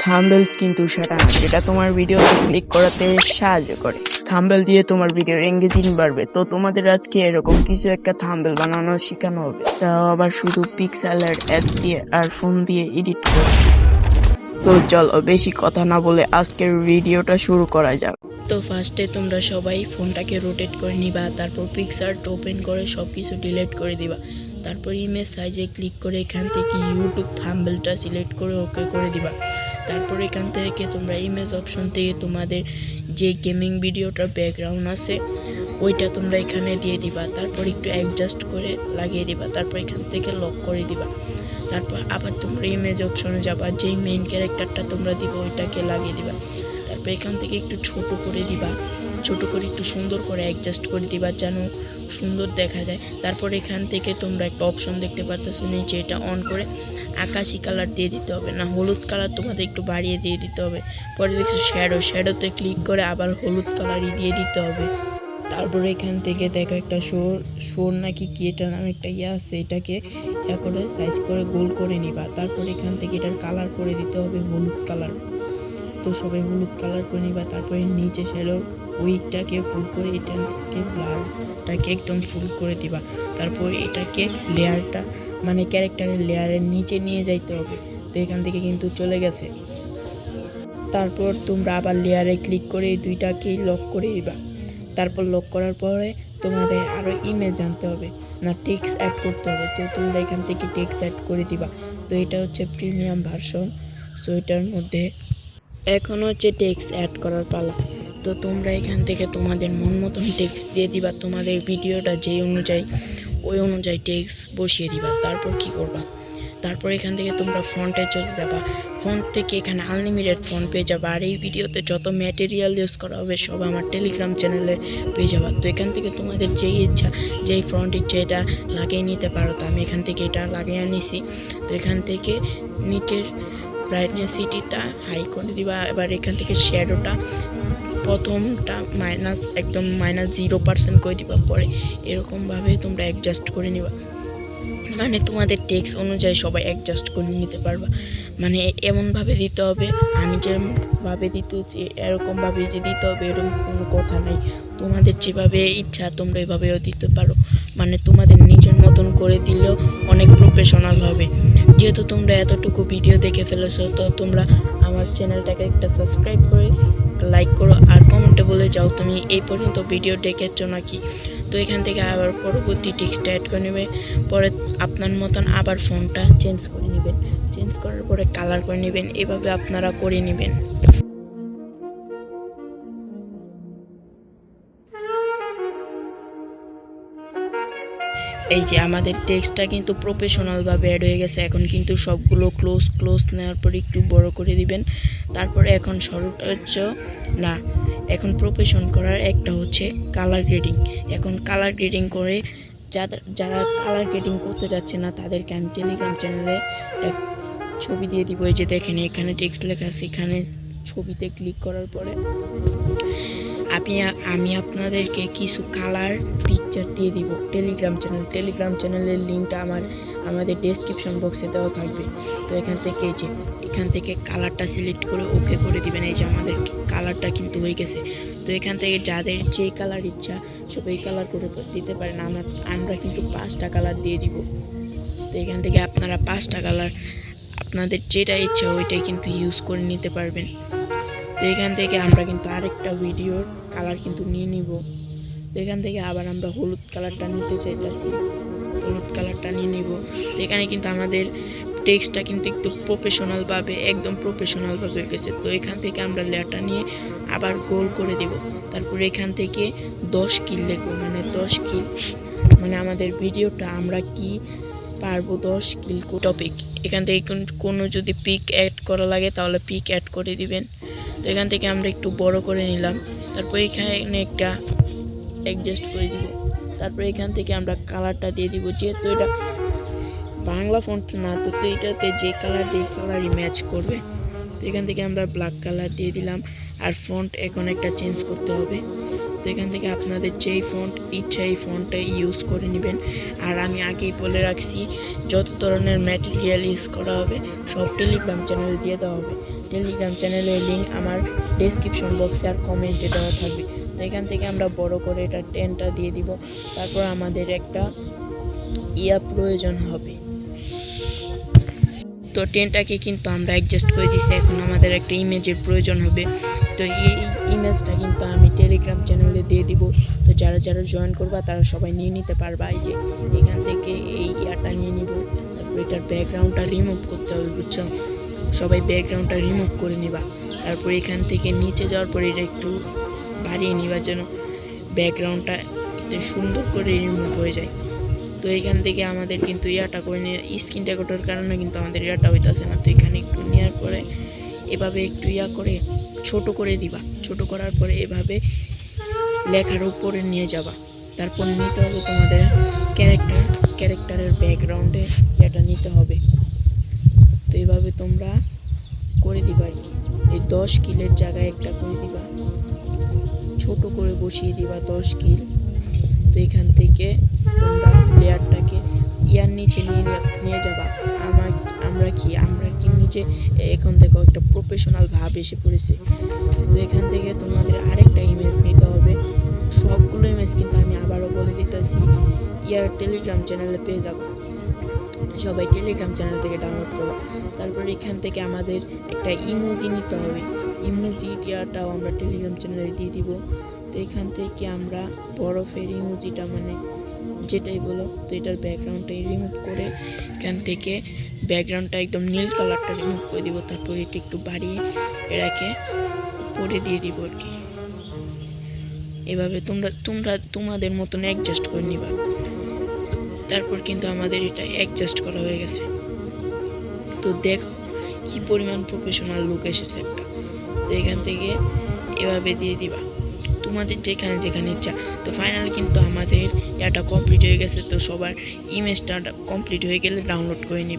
Thumbnail কিন্তু সেটা না, যেটা তোমার ভিডিওতে ক্লিক করাতে সাহায্য করে। থাম্বনেল দিয়ে তোমার ভিডিওর এঙ্গেজিং বাড়বে। তো তোমাদের আজকে এরকম কিছু একটা থাম্বনেল বানানো শেখানো হবে, তাও আবার শুধু পিক্সেলের অ্যাপ দিয়ে আর ফোন দিয়ে এডিট করে। তো চলো বেশি কথা না বলে আজকের ভিডিওটা শুরু করা যাক। তো ফার্স্টে তোমরা সবাই ফোনটাকে রোটেট করে নিবা, তারপর পিক্সার্ট ওপেন করে সব কিছু ডিলিট করে দিবা। তারপর ইমেজ সাইজে ক্লিক করে এখান থেকে ইউটিউব থাম্বনেলটা সিলেক্ট করে ওকে করে দিবা। তারপর এখান থেকে তোমরা ইমেজ অপশন থেকে তোমাদের যে গেমিং ভিডিওটার ব্যাকগ্রাউন্ড আছে ওইটা তোমরা এখানে দিয়ে দিবা। তারপর একটু অ্যাডজাস্ট করে লাগিয়ে দিবা। তারপর এখান থেকে লক করে দিবা। তারপর আবার তোমরা ইমেজ অপশনে যাবা, যেই মেইন ক্যারেক্টারটা তোমরা দিবা ওইটাকে লাগিয়ে দিবা। তারপর এখান থেকে একটু ছোট করে দিবা, ছোট করে একটু সুন্দর করে অ্যাডজাস্ট করে দিবা যেন সুন্দর দেখা যায়। তারপর এখান থেকে তোমরা একটা অপশন দেখতে পারতেছো নিচে, এটা অন করে আকাশি কালার দিয়ে দিতে হবে, না হলুদ কালার তোমাদের একটু বাড়িয়ে দিয়ে দিতে হবে। পরে দেখছো শ্যাডোতে ক্লিক করে আবার হলুদ কালারই দিয়ে দিতে হবে। তারপরে এখান থেকে দেখো একটা শোর নাকি কি এটা নামে একটা আছে, এটাকে করে সাইজ করে গোল করে নিবা। তারপর এখান থেকে এটার কালার করে দিতে হবে হলুদ কালার। তো সবাই হলুদ কালার করে নিবা। তারপরে নিচে শ্যাডোর উইকটাকে ফুল করে এটাকে ব্লারটাকে একদম ফুল করে দিবা। তারপর এটাকে লেয়ারটা মানে ক্যারেক্টারের লেয়ারের নিচে নিয়ে যাইতে হবে। তো এখান থেকে কিন্তু চলে গেছে। তারপর তোমরা আবার লেয়ারে ক্লিক করে এই দুইটাকেই লক করে দিবা। তারপর লক করার পরে তোমাদের আরও ইমেজ আনতে হবে, না টেক্সট অ্যাড করতে হবে। তো তোমরা এখান থেকে টেক্সট অ্যাড করে দিবা। তো এটা হচ্ছে প্রিমিয়াম ভার্সন। সো এটার মধ্যে এখন হচ্ছে টেক্সট অ্যাড করার পালা। তো তোমরা এখান থেকে তোমাদের মন মতন টেক্সট দিয়ে দিবা, তোমাদের ভিডিওটা যেই অনুযায়ী ওই অনুযায়ী টেক্সট বসিয়ে দিবা। তারপর কি করবা, তারপর এখান থেকে তোমরা ফন্টে চলে যাবা। ফন্ট থেকে এখানে আনলিমিটেড ফন্ট পেয়ে যাবা। আর এই ভিডিওতে যত ম্যাটেরিয়াল ইউজ করা হবে সব আমার টেলিগ্রাম চ্যানেলে পেয়ে যাবা। তো এখান থেকে তোমাদের যেই ইচ্ছা, যেই ফন্ট ইচ্ছা এটা লাগিয়ে নিতে পারো। তো আমি এখান থেকে এটা লাগিয়ে নিছি। তো এখান থেকে নিচের ব্রাইটনেসিটিটা হাই করে দিবা। এবার এখান থেকে শ্যাডোটা প্রথমটা একদম -0% করে দিবা। পরে এরকমভাবে তোমরা অ্যাডজাস্ট করে নিবা, মানে তোমাদের টেক্সট অনুযায়ী সবাই অ্যাডজাস্ট করে নিতে পারবা। মানে এমনভাবে দিতে হবে, আমি যেভাবে দিতেছি এরকমভাবে যে দিতে হবে এরকম কোনো কথা নেই। তোমাদের যেভাবে ইচ্ছা তোমরা এভাবেও দিতে পারো, মানে তোমাদের নিজের মতন করে দিলেও অনেক প্রফেশনাল হবে। যেহেতু তোমরা এতটুকু ভিডিও দেখে ফেলেছো, তো তোমরা আমার চ্যানেলটাকে একটা সাবস্ক্রাইব করে লাইক করো আর কমেন্টে বলে যাও তুমি এই পর্যন্ত ভিডিও দেখেছো নাকি। তো এখান থেকে আবার পরবর্তী টেক্সটটা অ্যাড করে নেবে। পরে আপনার মতন আবার ফোনটা চেঞ্জ করে নেবেন, চেঞ্জ করার পরে কালার করে নেবেন। এভাবে আপনারা করে নেবেন। এই যে আমাদের টেক্সটটা কিন্তু প্রফেশনালভাবে অ্যাড হয়ে গেছে। এখন কিন্তু সবগুলো ক্লোজ নেওয়ার পর একটু বড় করে দিবেন। তারপরে এখন সর্বোচ্চ না, এখন প্রফেশন করার একটা হচ্ছে কালার গ্রেডিং। এখন কালার গ্রেডিং করে যারা কালার গ্রেডিং করতে যাচ্ছে না তাদেরকে আমি টেলিগ্রাম চ্যানেলে ছবি দিয়ে দিব। এই যে দেখেন এখানে টেক্সট লেখা আছে, এখানে ছবিতে ক্লিক করার পরে আমি আপনাদেরকে কিছু কালার পিকচার দিয়ে দিব টেলিগ্রাম চ্যানেলের লিঙ্কটা আমাদের ডেসক্রিপশন বক্সে দেওয়া থাকবে। তো এখান থেকে কালারটা সিলেক্ট করে ওকে করে দিবেন। এই যে আমাদের কালারটা কিন্তু হয়ে গেছে। তো এখান থেকে যাদের যে কালার ইচ্ছা সবাই কালার করে দিতে পারেন। আমরা কিন্তু 5টা কালার দিয়ে দিব। তো এখান থেকে আপনারা 5টা কালার আপনাদের যেটা ইচ্ছা ওইটাই কিন্তু ইউজ করে নিতে পারবেন। তো এখান থেকে আমরা কিন্তু আরেকটা ভিডিওর কালার কিন্তু নিয়ে নিব। তো এখান থেকে আবার আমরা হলুদ কালারটা নিতে চাইতেছি, হলুদ কালারটা নিয়ে নিব। তো এখানে কিন্তু আমাদের টেক্সটটা কিন্তু একটু একদম প্রফেশনালভাবে হয়ে গেছে। তো এখান থেকে আমরা লেয়ারটা নিয়ে আবার গোল করে দেব। তারপরে এখান থেকে 10 কিল লিখব, মানে 10 কিল মানে আমাদের ভিডিওটা আমরা কি পারবো 10 কিল টপিক। এখান থেকে কোনো যদি পিক অ্যাড করা লাগে তাহলে পিক অ্যাড করে দিবেন। তো এখান থেকে আমরা একটু বড় করে নিলাম। তারপর এখানে একটা অ্যাডজাস্ট করে দিব। তারপর এখান থেকে আমরা কালারটা দিয়ে দিব। যেহেতু এটা বাংলা ফন্ট না, তো এটাতে যে কালার এই কালারই ম্যাচ করবে। তো এখান থেকে আমরা ব্ল্যাক কালার দিয়ে দিলাম। আর ফন্ট এখন একটা চেঞ্জ করতে হবে। তো এখান থেকে আপনাদের যেই ফন্ট ইচ্ছা এই ফন্টটা ইউজ করে নেবেন। আর আমি আগেই বলে রাখছি যত ধরনের ম্যাটেরিয়াল ইউজ করা হবে সব টেলিগ্রাম চ্যানেলে দিয়ে দেওয়া হবে। টেলিগ্রাম চ্যানেলের লিঙ্ক আমার ডেসক্রিপশন বক্সে আর কমেন্টে দেওয়া থাকবে। তো এখান থেকে আমরা বড় করে এটা টেনটা দিয়ে দিব। তারপর আমাদের একটা প্রয়োজন হবে। তো টেনটাকে কিন্তু আমরা অ্যাডজাস্ট করে দিছি। এখন আমাদের একটা ইমেজের প্রয়োজন হবে। তো এই ইমেজটা কিন্তু আমি টেলিগ্রাম চ্যানেলে দিয়ে দিব। তো যারা যারা জয়েন করবা তারা সবাই নিয়ে নিতে পারবা। এই যে এখান থেকে এই নিয়ে নিব। তারপর এটার ব্যাকগ্রাউন্ডটা রিমুভ করতে হবে, বুঝছো? সবাই ব্যাকগ্রাউন্ডটা রিমুভ করে নিবা। তারপর এখান থেকে নিচে যাওয়ার পরে এটা একটু বাড়িয়ে নিবার জন্য ব্যাকগ্রাউন্ডটা এতে সুন্দর করে রিমুভ হয়ে যায়। তো এখান থেকে আমাদের কিন্তু করে নিয়ে স্ক্রিন রেকর্ডের কারণে কিন্তু আমাদের হইতেছে না। তো এখানে একটু নেওয়ার পরে এভাবে একটু করে ছোট করে দিবা। ছোট করার পরে এভাবে লেখার উপরে নিয়ে যাবা। তারপর নিতে হবে তোমাদের ক্যারেক্টারের ব্যাকগ্রাউন্ডে নিতে হবে। তো এইভাবে তোমরা করে দিবা আর কি। এই 10 কিলের জায়গায় একটা করে দিবা, ছোট করে বসিয়ে দিবা 10 কিল। তো এখান থেকে তোমরা লেয়ারটাকে নিচে নিয়ে যাবা। আমরা কি নিচে এখন দেখো একটা প্রফেশনাল ভাব এসে পড়েছে। তো এখান থেকে তোমাদের আরেকটা ইমেজ নিতে হবে। সবগুলো ইমেজ কিন্তু আমি আবারও বলে দিতেছি টেলিগ্রাম চ্যানেলে পেয়ে যাবো। সবাই টেলিগ্রাম চ্যানেল থেকে ডাউনলোড করো। তারপর এখান থেকে আমাদের একটা ইমোজি নিতে হবে। ইমোজিটাও আমরা টেলিগ্রাম চ্যানেলে দিয়ে দিব। তো এখান থেকে আমরা বরফের ইমোজিটা মানে যেটাই বলো, তো এটার ব্যাকগ্রাউন্ডটা রিমুভ করে এখান থেকে ব্যাকগ্রাউন্ডটা একদম নীল কালারটা রিমুভ করে দিব। তারপর এটা একটু বাড়িয়ে এটাকে উপরে দিয়ে দিব আর কি। এভাবে তোমরা তোমাদের মতন অ্যাডজাস্ট করে নিবা। তারপর কিন্তু আমাদের এটা অ্যাডজাস্ট করা হয়ে গেছে। তো দেখো কি পরিমাণ প্রফেশনাল লুক এসেছে একটা। তো এখান থেকে এভাবে দিয়ে দিবা তোমাদের যেখানে ইচ্ছা। তো ফাইনালি কিন্তু আমাদের কমপ্লিট হয়ে গেছে। তো সবার ইমেজটা কমপ্লিট হয়ে গেলে ডাউনলোড করে নিবা।